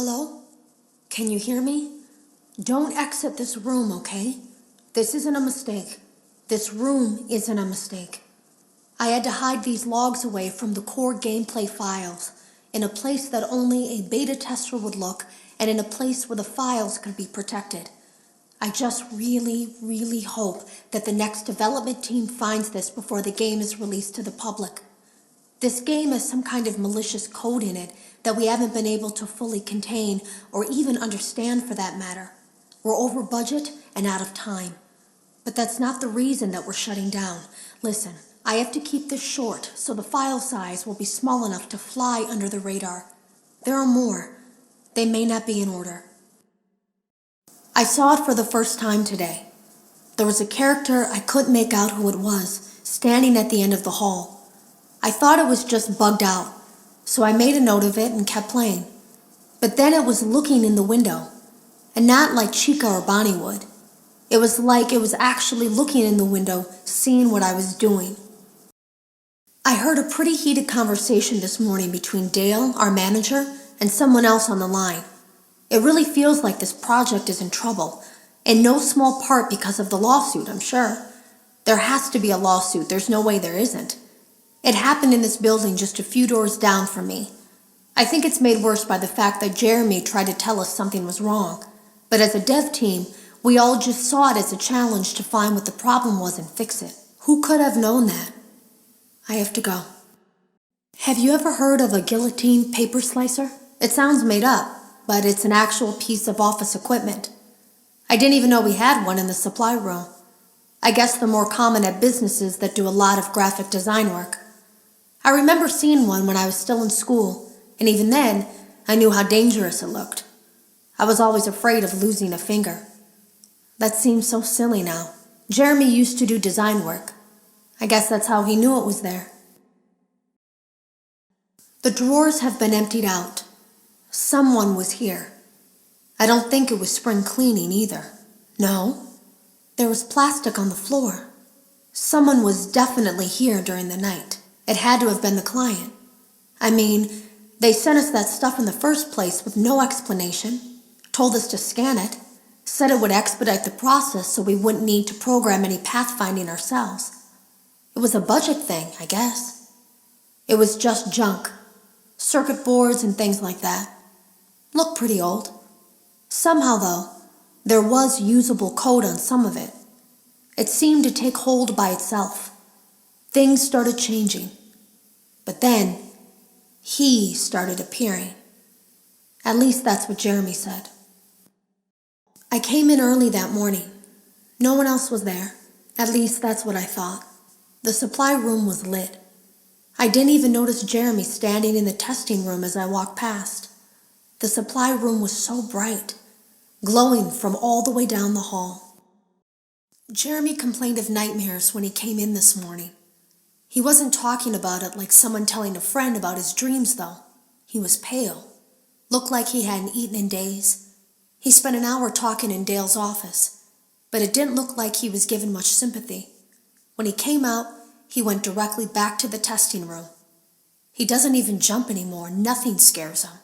Hello? Can you hear me? Don't exit this room, okay? This isn't a mistake. This room isn't a mistake. I had to hide these logs away from the core gameplay files, in a place that only a beta tester would look, and in a place where the files could be protected. I just really hope that the next development team finds this before the game is released to the public. This game has some kind of malicious code in it that we haven't been able to fully contain or even understand for that matter. We're over budget and out of time. But that's not the reason that we're shutting down. Listen, I have to keep this short so the file size will be small enough to fly under the radar. There are more. They may not be in order. I saw it for the first time today. There was a character I couldn't make out who it was, standing at the end of the hall. I thought it was just bugged out, so I made a note of it and kept playing. But then it was looking in the window, and not like Chica or Bonnie would. It was like it was actually looking in the window, seeing what I was doing. I heard a pretty heated conversation this morning between Dale, our manager, and someone else on the line. It really feels like this project is in trouble, in no small part because of the lawsuit, I'm sure. There has to be a lawsuit, there's no way there isn't. It happened in this building just a few doors down from me. I think it's made worse by the fact that Jeremy tried to tell us something was wrong. But as a dev team, we all just saw it as a challenge to find what the problem was and fix it. Who could have known that? I have to go. Have you ever heard of a guillotine paper slicer? It sounds made up, but it's an actual piece of office equipment. I didn't even know we had one in the supply room. I guess they're more common at businesses that do a lot of graphic design work. I remember seeing one when I was still in school, and even then, I knew how dangerous it looked. I was always afraid of losing a finger. That seems so silly now. Jeremy used to do design work. I guess that's how he knew it was there. The drawers have been emptied out. Someone was here. I don't think it was spring cleaning either. No, there was plastic on the floor. Someone was definitely here during the night. It had to have been the client. I mean, they sent us that stuff in the first place with no explanation, told us to scan it, said it would expedite the process so we wouldn't need to program any pathfinding ourselves. It was a budget thing, I guess. It was just junk, circuit boards and things like that. Looked pretty old. Somehow, though, there was usable code on some of it. It seemed to take hold by itself. Things started changing. But then, he started appearing. At least that's what Jeremy said. I came in early that morning. No one else was there. At least that's what I thought. The supply room was lit. I didn't even notice Jeremy standing in the testing room as I walked past. The supply room was so bright, glowing from all the way down the hall. Jeremy complained of nightmares when he came in this morning. He wasn't talking about it like someone telling a friend about his dreams, though. He was pale. Looked like he hadn't eaten in days. He spent an hour talking in Dale's office, but it didn't look like he was given much sympathy. When he came out, he went directly back to the testing room. He doesn't even jump anymore. Nothing scares him.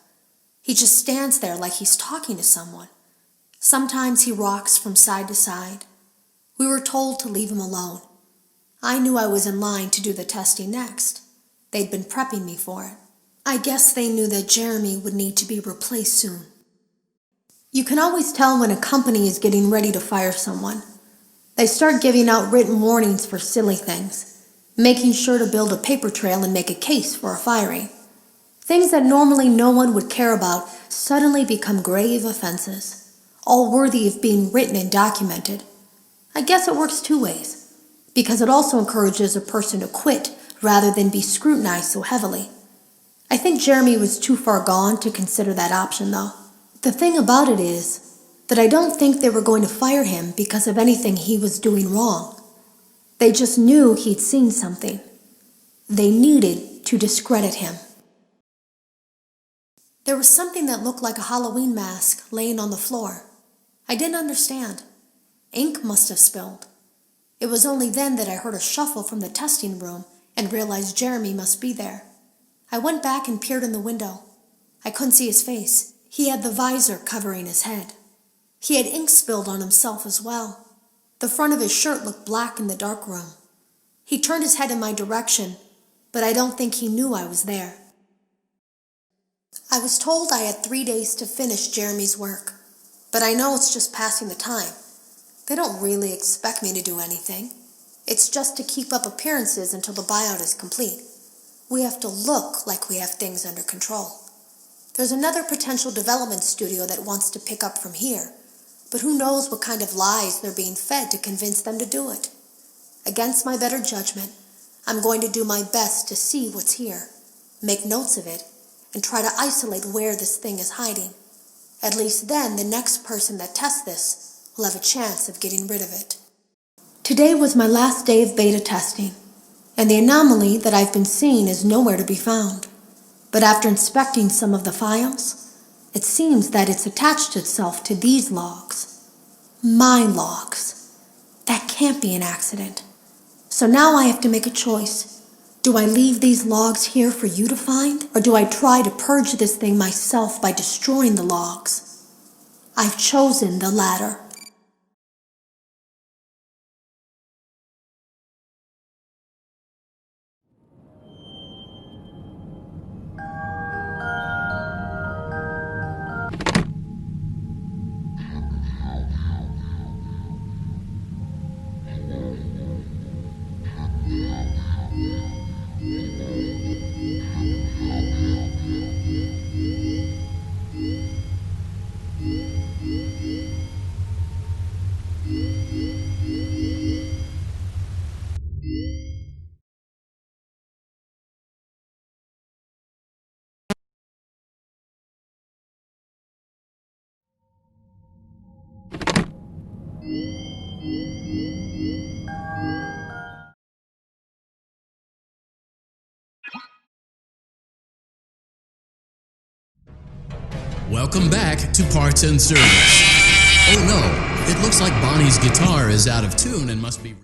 He just stands there like he's talking to someone. Sometimes he rocks from side to side. We were told to leave him alone. I knew I was in line to do the testing next. They'd been prepping me for it. I guess they knew that Jeremy would need to be replaced soon. You can always tell when a company is getting ready to fire someone. They start giving out written warnings for silly things, making sure to build a paper trail and make a case for a firing. Things that normally no one would care about suddenly become grave offenses, all worthy of being written and documented. I guess it works two ways, because it also encourages a person to quit rather than be scrutinized so heavily. I think Jeremy was too far gone to consider that option, though. The thing about it is that I don't think they were going to fire him because of anything he was doing wrong. They just knew he'd seen something. They needed to discredit him. There was something that looked like a Halloween mask laying on the floor. I didn't understand. Ink must have spilled. It was only then that I heard a shuffle from the testing room and realized Jeremy must be there. I went back and peered in the window. I couldn't see his face. He had the visor covering his head. He had ink spilled on himself as well. The front of his shirt looked black in the dark room. He turned his head in my direction, but I don't think he knew I was there. I was told I had 3 days to finish Jeremy's work, but I know it's just passing the time. They don't really expect me to do anything. It's just to keep up appearances until the buyout is complete. We have to look like we have things under control. There's another potential development studio that wants to pick up from here, but who knows what kind of lies they're being fed to convince them to do it. Against my better judgment, I'm going to do my best to see what's here, make notes of it, and try to isolate where this thing is hiding. At least then the next person that tests this will have a chance of getting rid of it. Today was my last day of beta testing, and the anomaly that I've been seeing is nowhere to be found. But after inspecting some of the files, it seems that it's attached itself to these logs. My logs. That can't be an accident. So now I have to make a choice. Do I leave these logs here for you to find, or do I try to purge this thing myself by destroying the logs? I've chosen the latter. Welcome back to Parts and Service. Oh no, it looks like Bonnie's guitar is out of tune and must be...